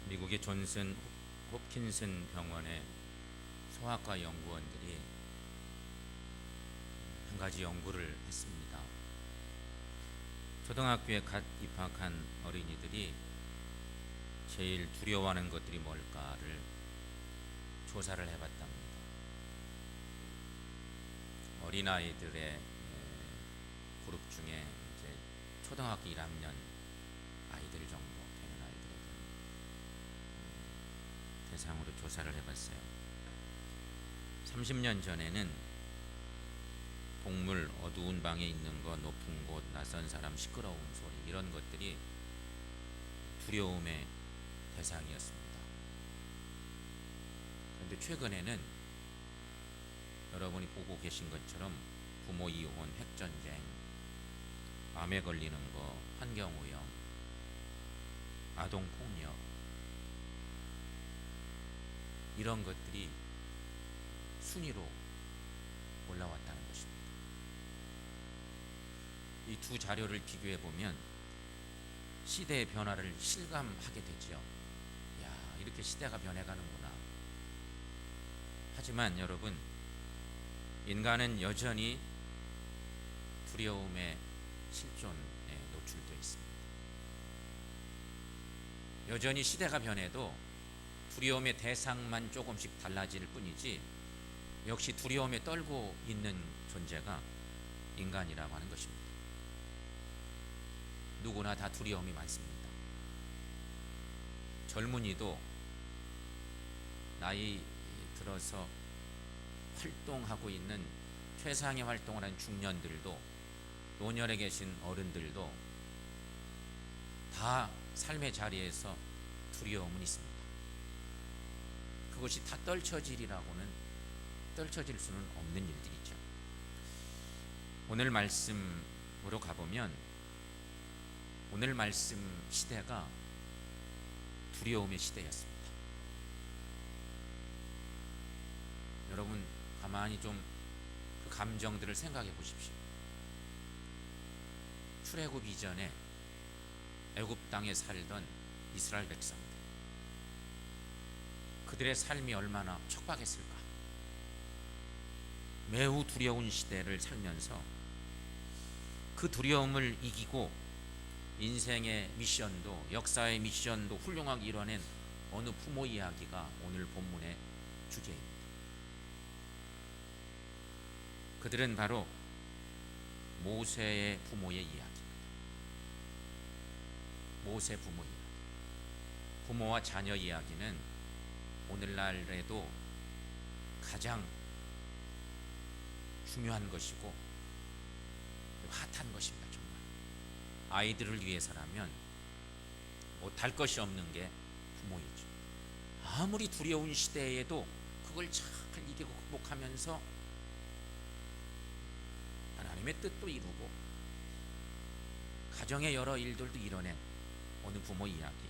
미국의 존슨 홉킨슨 병원의 소아과 연구원들이 한 가지 연구를 했습니다. 초등학교에 갓 입학한 어린이들이 제일 두려워하는 것들이 뭘까를 조사를 해봤답니다. 어린아이들의 그룹 중에 이제 초등학교 1학년 아이들 정도 되는 아이들에 대한 대상으로 조사를 해봤어요. 30년 전에는 동물, 어두운 방에 있는 것, 높은 곳, 낯선 사람, 시끄러운 소리, 이런 것들이 두려움의 대상이었습니다. 그런데 최근에는 여러분이 보고 계신 것처럼 부모 이혼, 핵전쟁, 암에 걸리는 거, 환경오염, 아동폭력, 이런 것들이 순위로 올라왔다는 것입니다. 이 두 자료를 비교해 보면 시대의 변화를 실감하게 되죠. 야, 이렇게 시대가 변해가는구나. 하지만 여러분, 인간은 여전히 두려움의 실존에 노출되어 있습니다. 여전히 시대가 변해도 두려움의 대상만 조금씩 달라질 뿐이지 역시 두려움에 떨고 있는 존재가 인간이라고 하는 것입니다. 누구나 다 두려움이 많습니다. 젊은이도 나이 들어서 활동하고 있는 최상의 활동을 한 중년들도, 노년에 계신 어른들도 다 삶의 자리에서 두려움은 있습니다. 그것이 다 떨쳐질 수는 없는 일들이죠. 오늘 말씀으로 가보면 오늘 말씀 시대가 두려움의 시대였습니다. 여러분 가만히 좀 그 감정들을 생각해 보십시오. 출애굽 이전에 애굽 땅에 살던 이스라엘 백성들, 그들의 삶이 얼마나 척박했을까. 매우 두려운 시대를 살면서 그 두려움을 이기고 인생의 미션도, 역사의 미션도 훌륭하게 이뤄낸 어느 부모 이야기가 오늘 본문의 주제입니다. 그들은 바로 모세의 부모의 이야기입니다. 모세 부모 이야기. 부모와 자녀 이야기는 오늘날에도 가장 중요한 것이고 핫한 것입니다. 정말 아이들을 위해서라면 못할 것이 없는 게 부모이죠. 아무리 두려운 시대에도 그걸 잘 이기고 극복하면서 하나님의 뜻도 이루고 가정의 여러 일들도 이뤄낸 어느 부모 이야기입니다.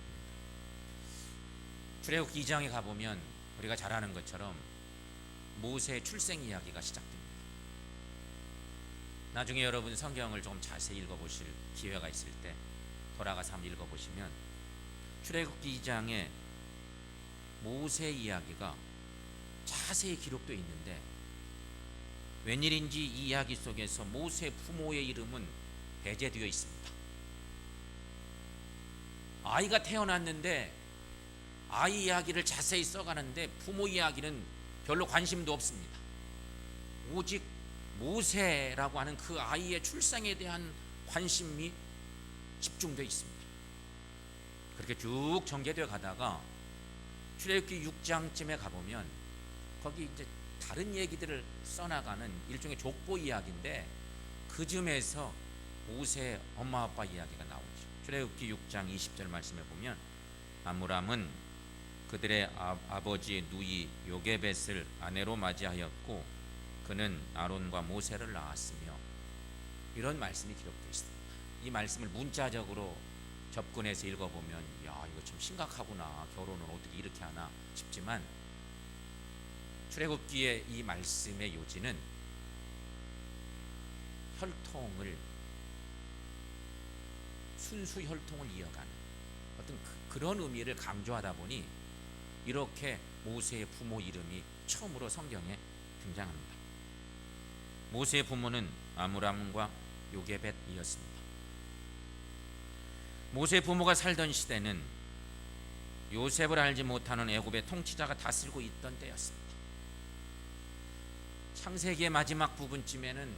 출애굽기 2장에 가보면 우리가 잘 아는 것처럼 모세의 출생 이야기가 시작됩니다. 나중에 여러분 성경을 좀 자세히 읽어보실 기회가 있을 때 돌아가서 한번 읽어보시면 출애굽기 2장에 모세 이야기가 자세히 기록되어 있는데, 웬일인지 이 이야기 속에서 모세 부모의 이름은 배제되어 있습니다. 아이가 태어났는데 아이 이야기를 자세히 써가는데 부모 이야기는 별로 관심도 없습니다. 오직 모세라고 하는 그 아이의 출생에 대한 관심이 집중되어 있습니다. 그렇게 쭉 전개되어 가다가 출애굽기 6장쯤에 가보면 거기 이제 다른 얘기들을 써나가는 일종의 족보 이야기인데, 그 즈음에서 모세 엄마 아빠 이야기가 나오죠. 출애굽기 6장 20절 말씀에 보면 아므람은 그들의 아버지 누이 요게벳을 아내로 맞이하였고 그는 아론과 모세를 낳았으며, 이런 말씀이 기록되어 있습니다. 이 말씀을 문자적으로 접근해서 읽어보면 야, 이거 참 심각하구나, 결혼은 어떻게 이렇게 하나 싶지만 출애굽기의 이 말씀의 요지는 순수 혈통을 이어가는 어떤 그런 의미를 강조하다 보니 이렇게 모세의 부모 이름이 처음으로 성경에 등장합니다. 모세의 부모는 아므람과 요게벳이었습니다. 모세의 부모가 살던 시대는 요셉을 알지 못하는 애굽의 통치자가 다스리고 있던 때였습니다. 창세기의 마지막 부분쯤에는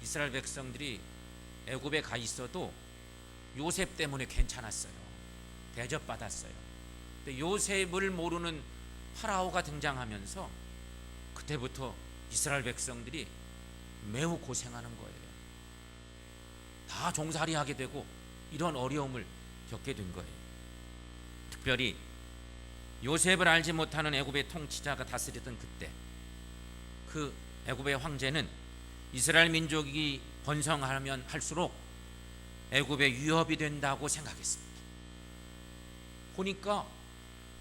이스라엘 백성들이 애굽에 가 있어도 요셉 때문에 괜찮았어요. 대접받았어요. 근데 요셉을 모르는 파라오가 등장하면서 그때부터 이스라엘 백성들이 매우 고생하는 거예요. 다 종살이하게 되고 이런 어려움을 겪게 된 거예요. 특별히 요셉을 알지 못하는 애굽의 통치자가 다스리던 그때 그 애굽의 황제는 이스라엘 민족이 번성하면 할수록 애굽의 위협이 된다고 생각했습니다. 보니까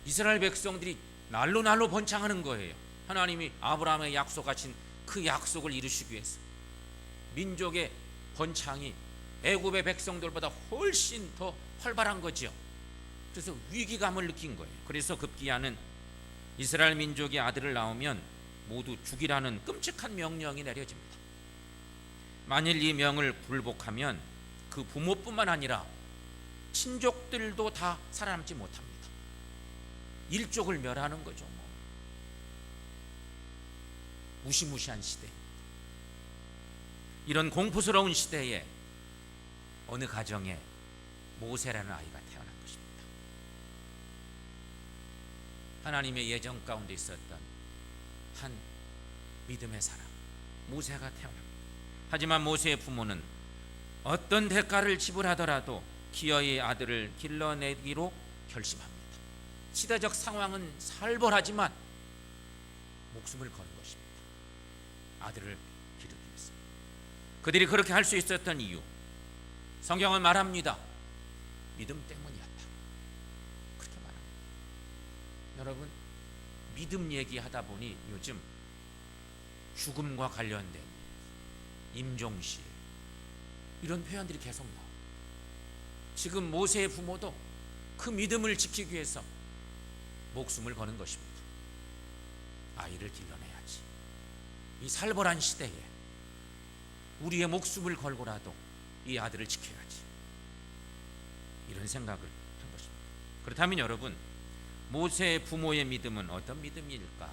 이스라엘 백성들이 날로 번창하는 거예요. 하나님이 아브라함의 약속하신 그 약속을 이루시기 위해서 민족의 번창이 애굽의 백성들보다 훨씬 더 활발한 거죠. 그래서 위기감을 느낀 거예요. 그래서 급기야는 이스라엘 민족이 아들을 낳으면 모두 죽이라는 끔찍한 명령이 내려집니다. 만일 이 명을 불복하면 그 부모뿐만 아니라 친족들도 다 살아남지 못합니다. 일족을 멸하는 거죠. 무시무시한 시대입니다. 이런 공포스러운 시대에 어느 가정에 모세라는 아이가 태어난 것입니다. 하나님의 예정 가운데 있었던 한 믿음의 사람 모세가 태어납니다. 하지만 모세의 부모는 어떤 대가를 지불하더라도 기어이 아들을 길러내기로 결심합니다. 시대적 상황은 살벌하지만 목숨을 거는 것입니다. 아들을 기르기 위해서. 그들이 그렇게 할 수 있었던 이유, 성경은 말합니다. 믿음 때문이었다. 그렇게 말합니다. 여러분, 믿음 얘기하다 보니 요즘 죽음과 관련된 임종시 이런 표현들이 계속 나와요. 지금 모세의 부모도 그 믿음을 지키기 위해서 목숨을 거는 것입니다. 아이를 길러내야지. 이 살벌한 시대에 우리의 목숨을 걸고라도 이 아들을 지켜야지. 이런 생각을 한 것입니다. 그렇다면 여러분, 모세의 부모의 믿음은 어떤 믿음일까?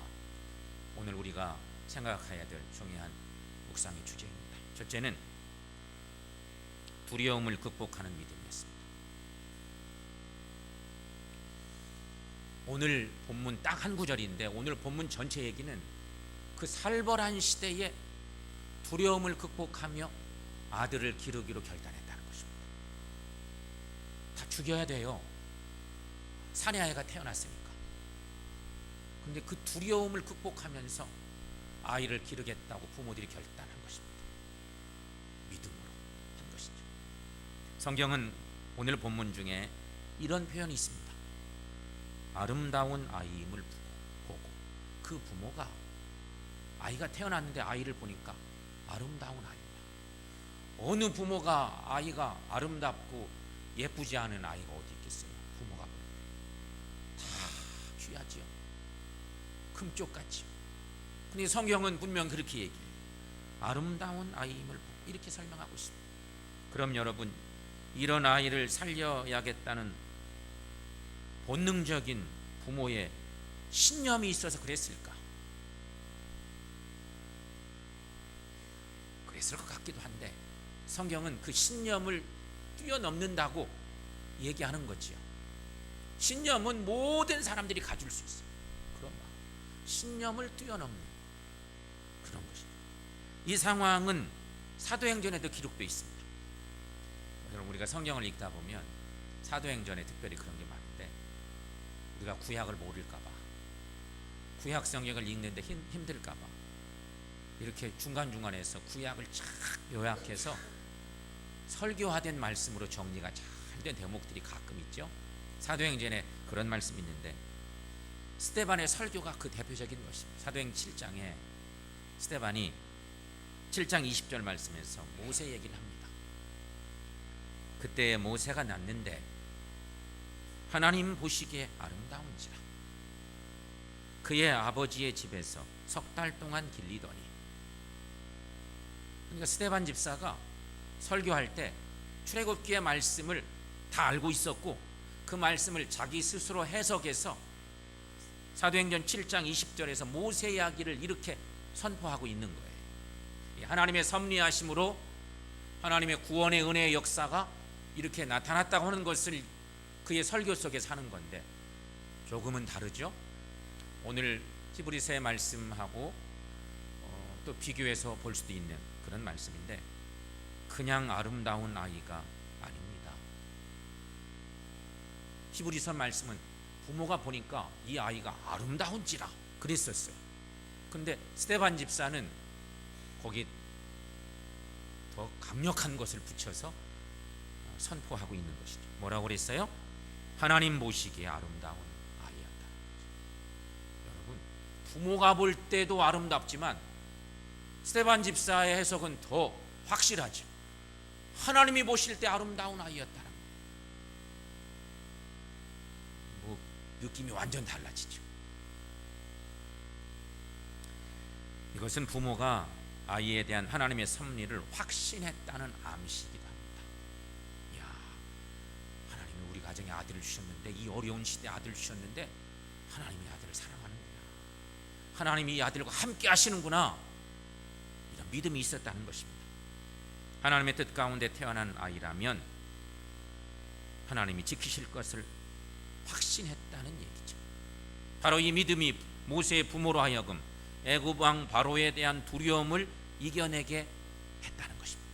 오늘 우리가 생각해야 될 중요한 묵상의 주제입니다. 첫째는 두려움을 극복하는 믿음이었습니다. 오늘 본문 딱 한 구절인데 오늘 본문 전체 얘기는 그 살벌한 시대에 두려움을 극복하며 아들을 기르기로 결단했다는 것입니다. 다 죽여야 돼요. 사내 아이가 태어났으니까. 근데 그 두려움을 극복하면서 아이를 기르겠다고 부모들이 결단한 것입니다. 믿음으로 한 것이죠. 성경은 오늘 본문 중에 이런 표현이 있습니다. 아름다운 아이임을 보고 그 부모가 아이가 태어났는데 아이를 보니까 아름다운 아이야. 어느 부모가 아이가 아름답고 예쁘지 않은 아이가 어디 있겠어요? 부모가 다 귀하지요. 금쪽같지요. 근데 성경은 분명 그렇게 얘기해요. 아름다운 아이임을 보고 이렇게 설명하고 있습니다. 그럼 여러분, 이런 아이를 살려야겠다는 본능적인 부모의 신념이 있어서 그랬을까? 그랬을 것 같기도 한데 성경은 그 신념을 뛰어넘는다고 얘기하는 거지요. 신념은 모든 사람들이 가질 수 있어요. 그런 마음, 신념을 뛰어넘는 그런 것이죠. 이 상황은 사도행전에도 기록되어 있습니다. 여러분, 우리가 성경을 읽다 보면 사도행전에 특별히 그런 게 많은데 우리가 구약을 모를까 봐, 구약 성경을 읽는데 힘들까 봐 이렇게 중간중간에서 구약을 쫙 요약해서 설교화된 말씀으로 정리가 잘 된 대목들이 가끔 있죠. 사도행전에 그런 말씀이 있는데 스데반의 설교가 그 대표적인 것입니다. 사도행 7장에 스데반이 7장 20절 말씀에서 모세 얘기를 합니다. 그때 모세가 낳는데 하나님 보시기에 아름다운지라. 그의 아버지의 집에서 석 달 동안 길리더니. 그러니까 스데반 집사가 설교할 때 출애굽기의 말씀을 다 알고 있었고 그 말씀을 자기 스스로 해석해서 사도행전 7장 20절에서 모세 이야기를 이렇게 선포하고 있는 거예요. 하나님의 섭리하심으로 하나님의 구원의 은혜의 역사가 이렇게 나타났다고 하는 것을 그의 설교 속에서 하는 건데 조금은 다르죠. 오늘 히브리서의 말씀하고 또 비교해서 볼 수도 있는 그런 말씀인데 그냥 아름다운 아이가 아닙니다. 히브리서 말씀은 부모가 보니까 이 아이가 아름다운지라 그랬었어요. 근데 스데반 집사는 거기 더 강력한 것을 붙여서 선포하고 있는 것이죠. 뭐라고 그랬어요? 하나님 보시기에 아름다운 아이였다. 여러분, 부모가 볼 때도 아름답지만 스데반 집사의 해석은 더 확실하죠. 하나님이 보실 때 아름다운 아이였다는 뭐 느낌이 완전 달라지죠. 이것은 부모가 아이에 대한 하나님의 섭리를 확신했다는 암시이기도 합니다. 이야, 하나님이 우리 가정에 아들을 주셨는데, 이 어려운 시대에 아들을 주셨는데 하나님이 아들을 사랑하는구나, 하나님이 이 아들과 함께 하시는구나, 이런 믿음이 있었다는 것입니다. 하나님의 뜻 가운데 태어난 아이라면 하나님이 지키실 것을 확신했다는 얘기죠. 바로 이 믿음이 모세의 부모로 하여금 애굽 왕 바로에 대한 두려움을 이겨내게 했다는 것입니다.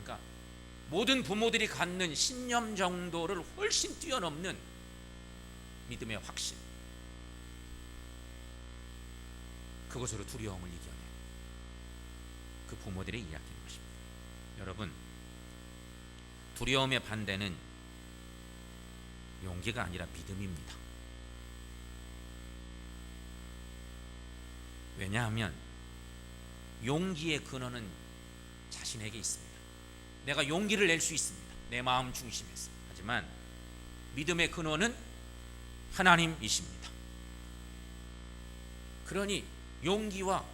그러니까 모든 부모들이 갖는 신념 정도를 훨씬 뛰어넘는 믿음의 확신, 그것으로 두려움을 이겨낸 그 부모들의 이야기인 것입니다. 여러분, 두려움의 반대는 용기가 아니라 믿음입니다. 왜냐하면 용기의 근원은 자신에게 있습니다. 내가 용기를 낼 수 있습니다. 내 마음 중심에서. 하지만 믿음의 근원은 하나님이십니다. 그러니 용기와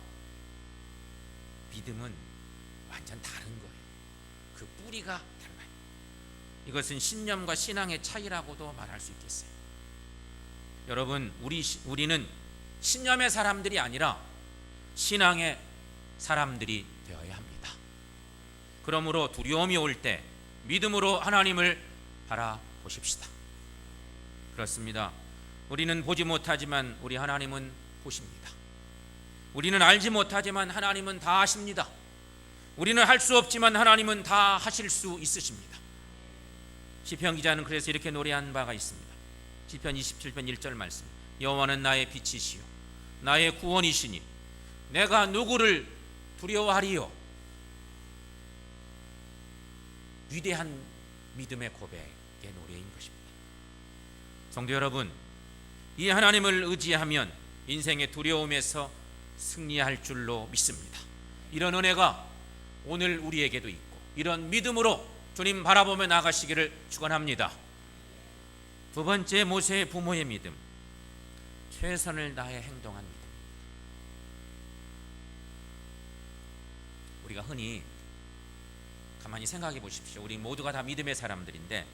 믿음은 완전 다른 거예요. 그 뿌리가 달라요. 이것은 신념과 신앙의 차이라고도 말할 수 있겠어요. 여러분, 우리는 신념의 사람들이 아니라 신앙의 사람들이 되어야 합니다. 그러므로 두려움이 올 때 믿음으로 하나님을 바라보십시다. 그렇습니다. 우리는 보지 못하지만 우리 하나님은 보십니다. 우리는 알지 못하지만 하나님은 다 아십니다. 우리는 할 수 없지만 하나님은 다 하실 수 있으십니다. 시편 기자는 그래서 이렇게 노래한 바가 있습니다. 시편 27편 1절 말씀. 여호와는 나의 빛이시요 나의 구원이시니 내가 누구를 두려워하리요. 위대한 믿음의 고백의 노래인 것입니다. 성도 여러분, 이 하나님을 의지하면 인생의 두려움에서 승리할 줄로 믿습니다. 이런 은혜가 오늘 우리에게도 있고 이런 믿음으로 주님 바라보며 나가시기를 축원합니다. 두 번째, 모세의 부모의 믿음, 최선을 다해 행동한 믿음. 우리가 흔히 가만히 생각해 보십시오. 우리 모두가 다 믿음의 사람들인데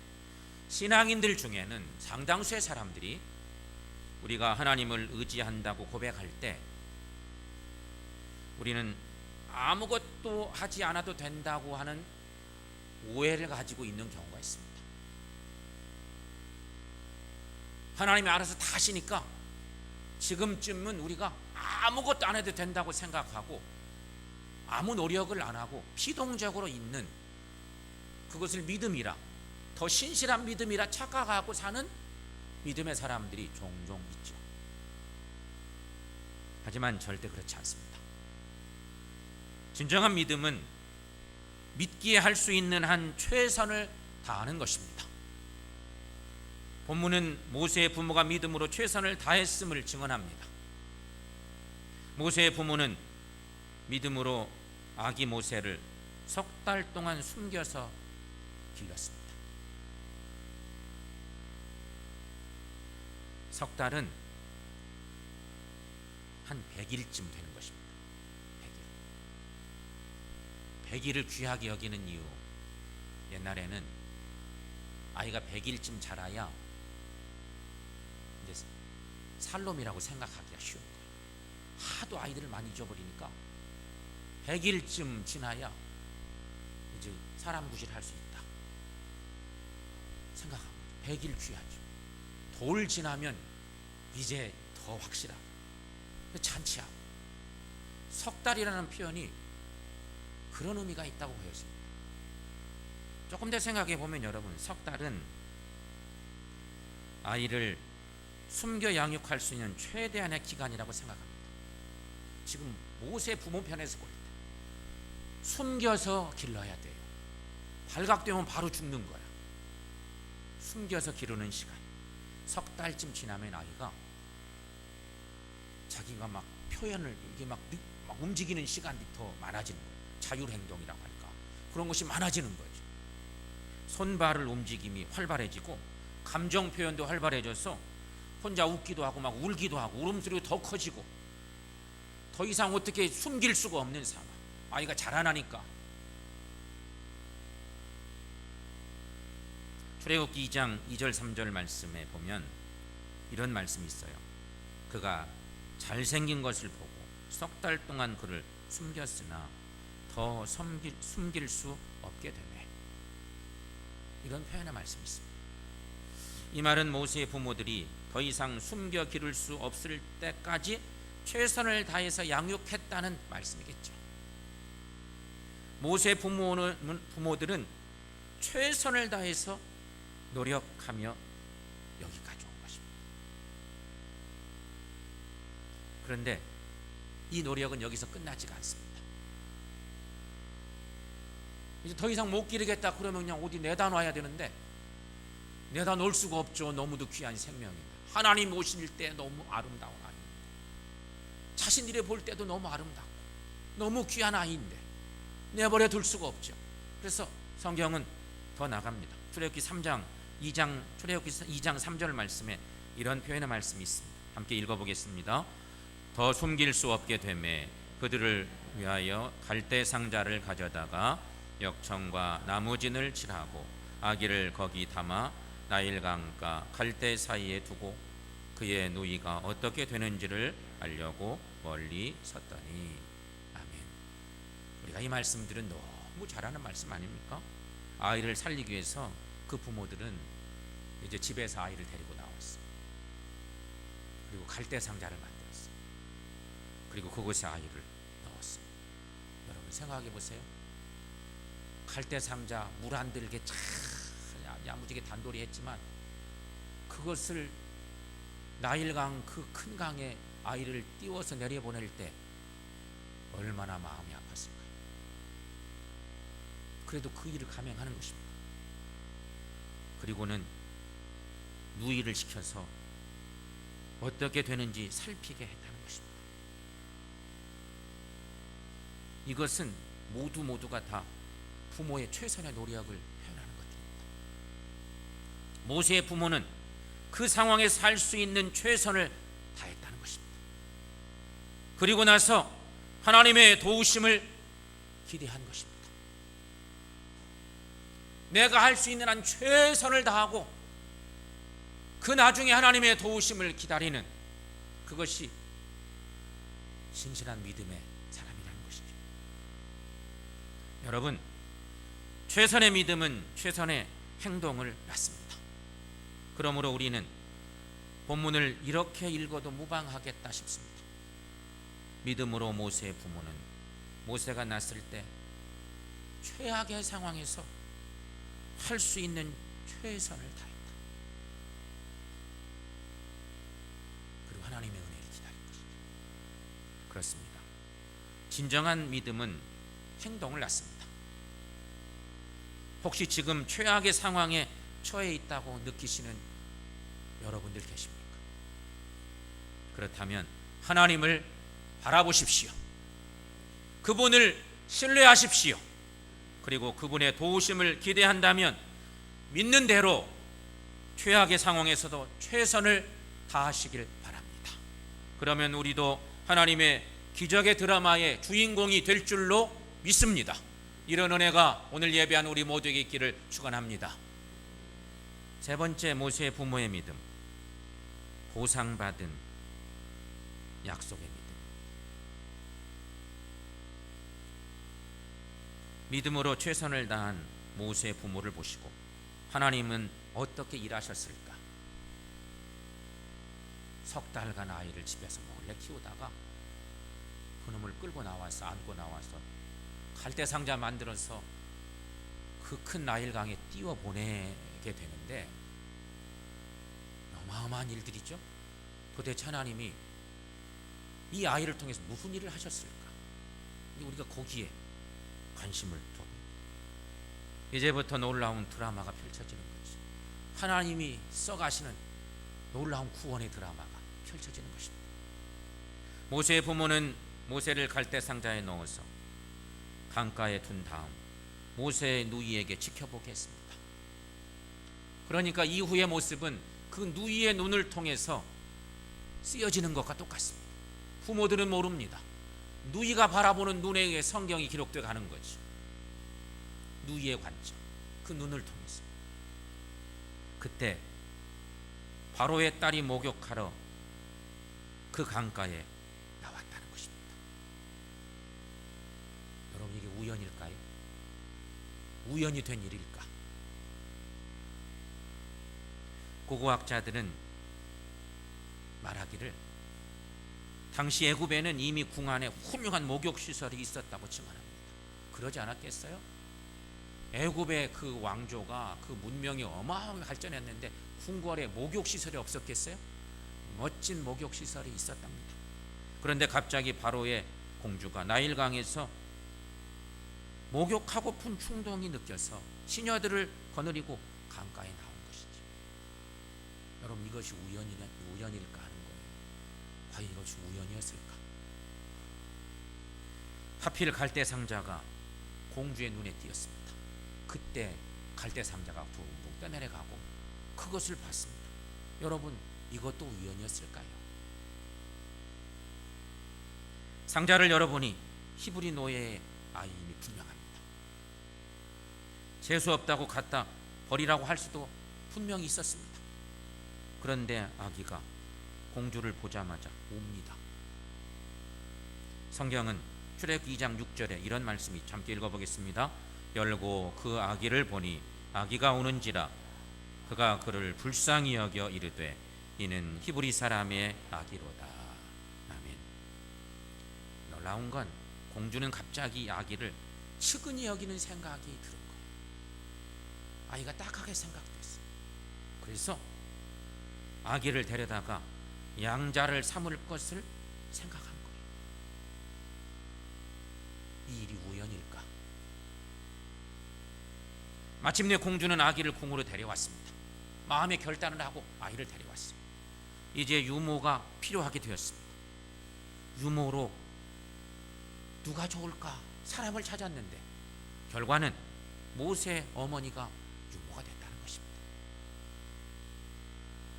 신앙인들 중에는 상당수의 사람들이 우리가 하나님을 의지한다고 고백할 때 우리는 아무것도 하지 않아도 된다고 하는 오해를 가지고 있는 경우가 있습니다. 하나님이 알아서 다 하시니까 지금쯤은 우리가 아무것도 안 해도 된다고 생각하고 아무 노력을 안 하고 피동적으로 있는, 그것을 믿음이라, 더 신실한 믿음이라 착각하고 사는 믿음의 사람들이 종종 있죠. 하지만 절대 그렇지 않습니다. 진정한 믿음은 믿기에 할 수 있는 한 최선을 다하는 것입니다. 본문은 모세의 부모가 믿음으로 최선을 다했음을 증언합니다. 모세의 부모는 믿음으로 아기 모세를 석 달 동안 숨겨서 길렀습니다. 석 달은 한 100일쯤 되는 것입니다. 100일. 100일을 귀하게 여기는 이유, 옛날에는 아이가 100일쯤 자라야 이제 살놈이라고 생각하기가 쉬운 거예요. 하도 아이들을 많이 잊어버리니까 100일쯤 지나야 이제 사람 구실할 수 있다 생각합니다. 100일 귀하죠. 돌 지나면 이제 더 확실하고 잔치하고, 석 달이라는 표현이 그런 의미가 있다고 보여집니다. 조금 더 생각해 보면 여러분, 석 달은 아이를 숨겨 양육할 수 있는 최대한의 기간이라고 생각합니다. 지금 모세 부모 편에서 볼 때 숨겨서 길러야 돼요. 발각되면 바로 죽는 거야. 숨겨서 기르는 시간, 석 달쯤 지나면 아이가 자기가 막 표현을, 이게 막 움직이는 시간이 더 많아지는 거예요. 자율행동이라고 할까, 그런 것이 많아지는 거죠. 손발을 움직임이 활발해지고 감정 표현도 활발해져서 혼자 웃기도 하고 막 울기도 하고 울음소리가 더 커지고, 더 이상 어떻게 숨길 수가 없는 상황. 아이가 자라나니까. 출애굽기 2장 2절 3절 말씀에 보면 이런 말씀이 있어요. 그가 잘생긴 것을 보고 석 달 동안 그를 숨겼으나 더 숨길 수 없게 되네. 이런 표현의 말씀이 있습니다. 이 말은 모세의 부모들이 더 이상 숨겨 기를 수 없을 때까지 최선을 다해서 양육했다는 말씀이겠죠. 모세의 부모들은 최선을 다해서 노력하며 여기까지 온 것입니다. 그런데 이 노력은 여기서 끝나지가 않습니다. 이제 더 이상 못 기르겠다 그러면 그냥 어디 내다 놔야 되는데, 내다 놓을 수가 없죠. 너무도 귀한 생명인데, 하나님 오실 때 너무 아름다운 아이인데, 자신들이 볼 때도 너무 아름답고 너무 귀한 아이인데 내버려 둘 수가 없죠. 그래서 성경은 더 나갑니다. 출애굽기 2장 3절 말씀에 이런 표현의 말씀이 있습니다. 함께 읽어보겠습니다. 더 숨길 수 없게 되매 그들을 위하여 갈대 상자를 가져다가 역청과 나무진을 칠하고 아기를 거기 담아 나일강과 갈대 사이에 두고 그의 누이가 어떻게 되는지를 알려고 멀리 섰더니. 아멘. 우리가 이 말씀들은 너무 잘하는 말씀 아닙니까? 아이를 살리기 위해서 그 부모들은 이제 집에서 아이를 데리고 나왔어요. 그리고 갈대 상자를 만들었어요. 그리고 그곳에 아이를 넣었어요. 여러분 생각해 보세요. 갈대 상자, 물 안 들게 참 야무지게 단돌이 했지만 그것을 나일강, 그 큰 강에 아이를 띄워서 내려보낼 때 얼마나 마음이 아팠을까요? 그래도 그 일을 감행하는 것입니다. 그리고는 누이를 시켜서 어떻게 되는지 살피게 했다는 것입니다. 이것은 모두가 다 부모의 최선의 노력을 표현하는 것들입니다. 모세의 부모는 그 상황에 살 수 있는 최선을 다했다는 것입니다. 그리고 나서 하나님의 도우심을 기대한 것입니다. 내가 할 수 있는 한 최선을 다하고 그 나중에 하나님의 도우심을 기다리는, 그것이 신실한 믿음의 사람이라는 것이죠. 여러분, 최선의 믿음은 최선의 행동을 낳습니다. 그러므로 우리는 본문을 이렇게 읽어도 무방하겠다 싶습니다. 믿음으로 모세의 부모는 모세가 났을 때 최악의 상황에서 할 수 있는 최선을 다했다. 그리고 하나님의 은혜를 기다린 것이죠. 그렇습니다. 진정한 믿음은 행동을 낳습니다. 혹시 지금 최악의 상황에 처해 있다고 느끼시는 여러분들 계십니까? 그렇다면 하나님을 바라보십시오. 그분을 신뢰하십시오. 그리고 그분의 도우심을 기대한다면 믿는 대로 최악의 상황에서도 최선을 다 하시길 바랍니다. 그러면 우리도 하나님의 기적의 드라마의 주인공이 될 줄로 믿습니다. 이런 은혜가 오늘 예배한 우리 모두에게 있기를 축원합니다. 세 번째, 모세의 부모의 믿음. 보상받은 약속의 믿음. 믿음으로 최선을 다한 모세의 부모를 보시고 하나님은 어떻게 일하셨을까? 석 달간 아이를 집에서 몰래 키우다가 그놈을 끌고 나와서 안고 나와서 갈대상자 만들어서 그 큰 나일강에 띄워 보내게 되는데 어마어마한 일들이죠. 도대체 하나님이 이 아이를 통해서 무슨 일을 하셨을까? 우리가 거기에 관심을 두고 이제부터 놀라운 드라마가 펼쳐지는 거죠. 하나님이 써가시는 놀라운 구원의 드라마가 펼쳐지는 것입니다. 모세의 부모는 모세를 갈대상자에 넣어서 강가에 둔 다음 모세의 누이에게 지켜보게 했습니다. 그러니까 이후의 모습은 그 누이의 눈을 통해서 쓰여지는 것과 똑같습니다. 부모들은 모릅니다. 누이가 바라보는 눈에 의해 성경이 기록되어 가는 거죠. 누이의 관점, 그 눈을 통해서. 그때 바로의 딸이 목욕하러 그 강가에 나왔다는 것입니다. 여러분, 이게 우연일까요? 우연이 된 일일까? 고고학자들은 말하기를 당시 애굽에는 이미 궁 안에 훌륭한 목욕 시설이 있었다고 증언합니다. 그러지 않았겠어요? 애굽의 그 왕조가 그 문명이 어마어마하게 발전했는데 궁궐에 목욕 시설이 없었겠어요? 멋진 목욕 시설이 있었답니다. 그런데 갑자기 바로의 공주가 나일강에서 목욕하고픈 충동이 느껴서 시녀들을 거느리고 강가에 나온 것이죠. 여러분, 이것이 우연일까 하는 거예요. 과연 이것이 우연이었을까? 하필 갈대상자가 공주의 눈에 띄었습니다. 그때 갈대상자가 붕붕 떠내려가고 그것을 봤습니다. 여러분, 이것도 우연이었을까요? 상자를 열어보니 히브리 노예의 아이임이 분명합니다. 재수 없다고 갖다 버리라고 할 수도 분명히 있었습니다. 그런데 아기가 공주를 보자마자 웁니다. 성경은 출애굽기 2장 6절에 이런 말씀이, 함께 읽어보겠습니다. 열고 그 아기를 보니 아기가 우는지라 그가 그를 불쌍히 여겨 이르되 이는 히브리 사람의 아기로다. 아멘. 놀라운 건 공주는 갑자기 아기를 측은히 여기는 생각이 들은 거예요. 아이가 딱하게 생각됐어요. 그래서 아기를 데려다가 양자를 삼을 것을 생각한 거예요. 이 일이 우연일까? 마침내 공주는 아기를 궁으로 데려왔습니다. 마음의 결단을 하고 아이를 데려왔어요. 이제 유모가 필요하게 되었습니다. 유모로 누가 좋을까? 사람을 찾았는데 결과는 모세 어머니가 유모가 됐다는 것입니다.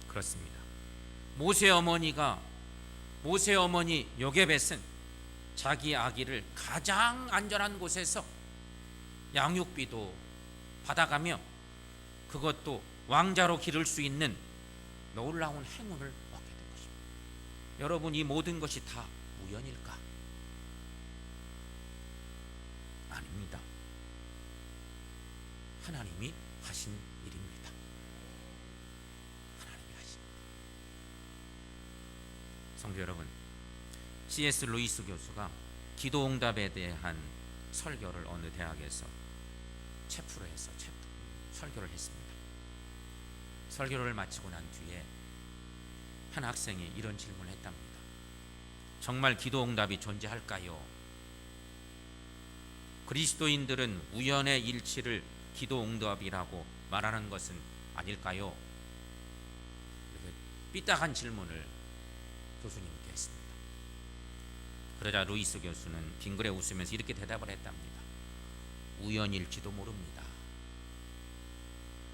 그렇습니다. 모세 어머니 요게벳은 자기 아기를 가장 안전한 곳에서 양육비도 받아가며 그것도 왕자로 기를 수 있는 놀라운 행운을 얻게 된 것입니다. 여러분, 이 모든 것이 다 우연일까? 아닙니다. 하나님이 하신 일입니다. 하나님이 하신. 성도 여러분, C.S. 루이스 교수가 기도응답에 대한 설교를 어느 대학에서 체프로 해서 설교를 했습니다. 설교를 마치고 난 뒤에 한 학생이 이런 질문을 했답니다. 정말 기도응답이 존재할까요? 그리스도인들은 우연의 일치를 기도응답이라고 말하는 것은 아닐까요? 이렇게 삐딱한 질문을 교수님께 했습니다. 그러자 루이스 교수는 빙그레 웃으면서 이렇게 대답을 했답니다. 우연일지도 모릅니다.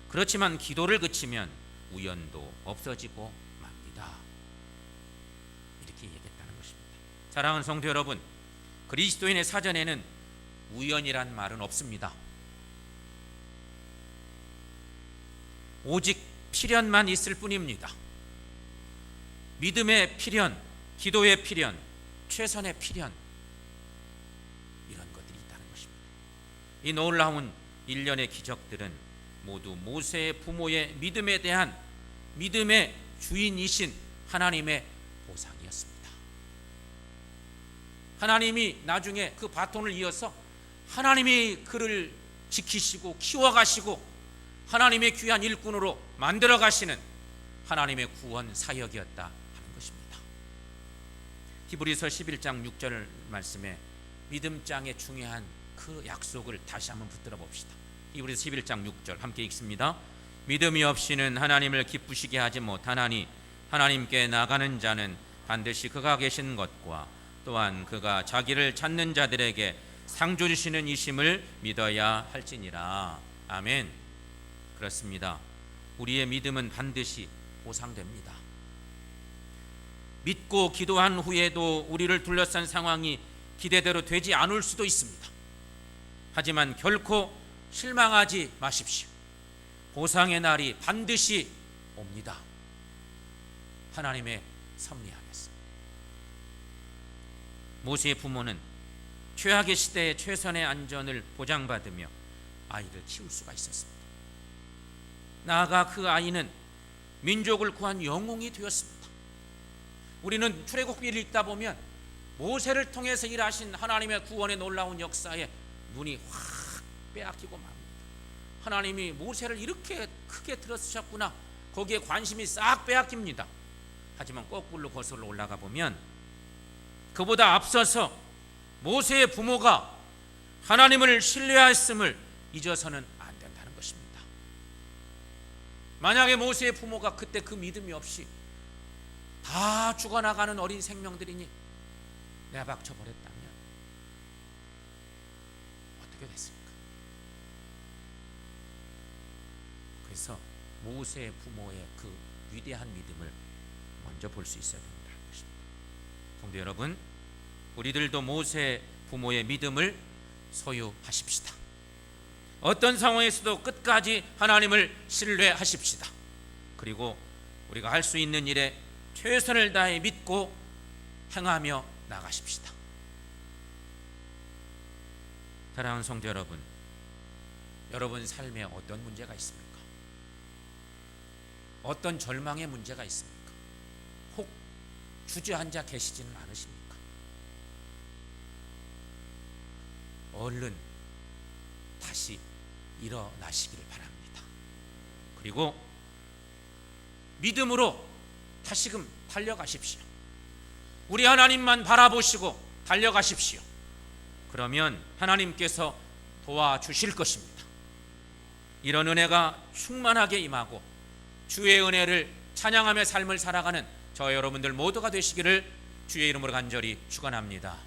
그렇지만 기도를 그치면 우연도 없어지고 맙니다. 이렇게 얘기했다는 것입니다. 사랑하는 성도 여러분, 그리스도인의 사전에는 우연이란 말은 없습니다. 오직 필연만 있을 뿐입니다. 믿음의 필연, 기도의 필연, 최선의 필연, 이런 것들이 있다는 것입니다. 이 놀라운 일련의 기적들은 모두 모세의 부모의 믿음에 대한 믿음의 주인이신 하나님의 보상이었습니다. 하나님이 나중에 그 바톤을 이어서 하나님이 그를 지키시고 키워가시고 하나님의 귀한 일꾼으로 만들어 가시는 하나님의 구원 사역이었다 하는 것입니다. 히브리서 11장 6절 말씀에 믿음장의 중요한 그 약속을 다시 한번 붙들어 봅시다. 히브리서 11장 6절 함께 읽습니다. 믿음이 없이는 하나님을 기쁘시게 하지 못하나니 하나님께 나가는 자는 반드시 그가 계신 것과 또한 그가 자기를 찾는 자들에게 상 주시는 이심을 믿어야 할지니라. 아멘. 그렇습니다. 우리의 믿음은 반드시 보상됩니다. 믿고 기도한 후에도 우리를 둘러싼 상황이 기대대로 되지 않을 수도 있습니다. 하지만 결코 실망하지 마십시오. 보상의 날이 반드시 옵니다. 하나님의 섭리 안에서. 모세의 부모는 최악의 시대에 최선의 안전을 보장받으며 아이를 키울 수가 있었습니다. 나아가 그 아이는 민족을 구한 영웅이 되었습니다. 우리는 출애굽기를 읽다 보면 모세를 통해서 일하신 하나님의 구원의 놀라운 역사에 눈이 확 빼앗기고 맙니다. 하나님이 모세를 이렇게 크게 들어쓰셨구나, 거기에 관심이 싹 빼앗깁니다. 하지만 거꾸로 거슬러 올라가 보면 그보다 앞서서 모세의 부모가 하나님을 신뢰했음을 잊어서는 안 된다는 것입니다. 만약에 모세의 부모가 그때 그 믿음이 없이 다 죽어나가는 어린 생명들이니 내박쳐 버렸다면 어떻게 됐습니까? 그래서 모세의 부모의 그 위대한 믿음을 먼저 볼 수 있어야 된다는 것입니다. 성도 여러분, 우리들도 모세 부모의 믿음을 소유하십시다. 어떤 상황에서도 끝까지 하나님을 신뢰하십시다. 그리고 우리가 할 수 있는 일에 최선을 다해 믿고 행하며 나가십시다. 사랑하는 성도 여러분, 여러분 삶에 어떤 문제가 있습니까? 어떤 절망의 문제가 있습니까? 혹 주저앉아 계시지는 않으십니까? 얼른 다시 일어나시기를 바랍니다. 그리고 믿음으로 다시금 달려가십시오. 우리 하나님만 바라보시고 달려가십시오. 그러면 하나님께서 도와주실 것입니다. 이런 은혜가 충만하게 임하고 주의 은혜를 찬양하며 삶을 살아가는 저 여러분들 모두가 되시기를 주의 이름으로 간절히 축원합니다.